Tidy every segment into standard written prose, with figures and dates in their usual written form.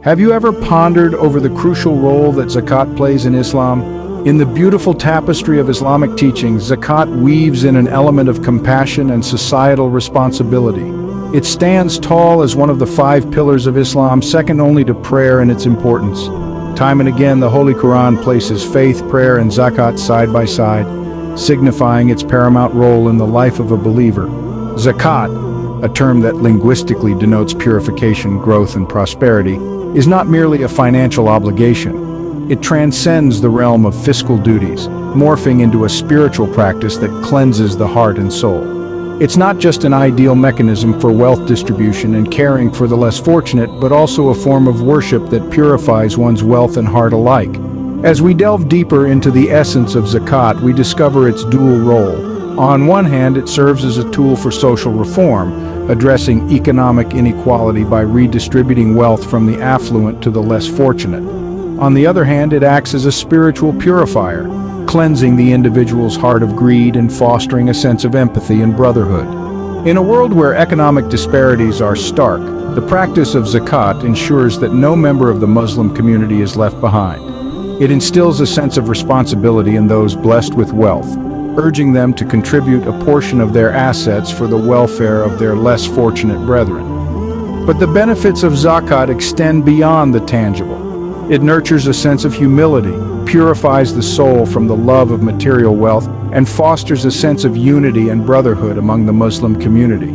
Have you ever pondered over the crucial role that zakat plays in Islam? In the beautiful tapestry of Islamic teachings, zakat weaves in an element of compassion and societal responsibility. It stands tall as one of the 5 pillars of Islam, second only to prayer in its importance. Time and again, the Holy Quran places faith, prayer, and zakat side by side, signifying its paramount role in the life of a believer. Zakat, a term that linguistically denotes purification, growth, and prosperity, is not merely a financial obligation. It transcends the realm of fiscal duties, morphing into a spiritual practice that cleanses the heart and soul. It's not just an ideal mechanism for wealth distribution and caring for the less fortunate, but also a form of worship that purifies one's wealth and heart alike. As we delve deeper into the essence of zakat, we discover its dual role. On one hand, it serves as a tool for social reform, addressing economic inequality by redistributing wealth from the affluent to the less fortunate. On the other hand, it acts as a spiritual purifier, cleansing the individual's heart of greed and fostering a sense of empathy and brotherhood. In a world where economic disparities are stark, the practice of zakat ensures that no member of the Muslim community is left behind. It instills a sense of responsibility in those blessed with wealth, urging them to contribute a portion of their assets for the welfare of their less fortunate brethren. But the benefits of zakat extend beyond the tangible. It nurtures a sense of humility, purifies the soul from the love of material wealth, and fosters a sense of unity and brotherhood among the Muslim community.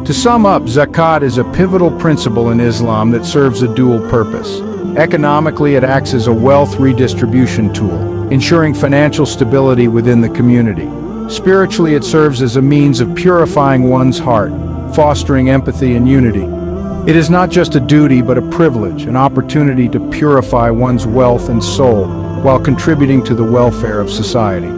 To sum up, zakat is a pivotal principle in Islam that serves a dual purpose. Economically, it acts as a wealth redistribution tool, ensuring financial stability within the community. Spiritually, it serves as a means of purifying one's heart, fostering empathy and unity. It is not just a duty, but a privilege, an opportunity to purify one's wealth and soul while contributing to the welfare of society.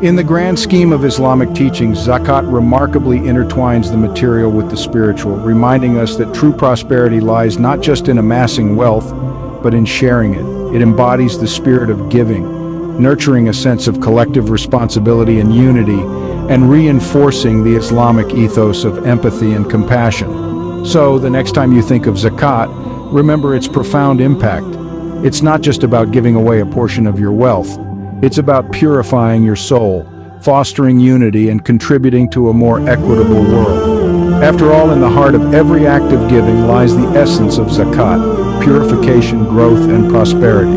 In the grand scheme of Islamic teachings, zakat remarkably intertwines the material with the spiritual, reminding us that true prosperity lies not just in amassing wealth, but in sharing it. It embodies the spirit of giving, nurturing a sense of collective responsibility and unity, and reinforcing the Islamic ethos of empathy and compassion. So, the next time you think of zakat, remember its profound impact. It's not just about giving away a portion of your wealth. It's about purifying your soul, fostering unity, and contributing to a more equitable world. After all, in the heart of every act of giving lies the essence of zakat: purification, growth, and prosperity.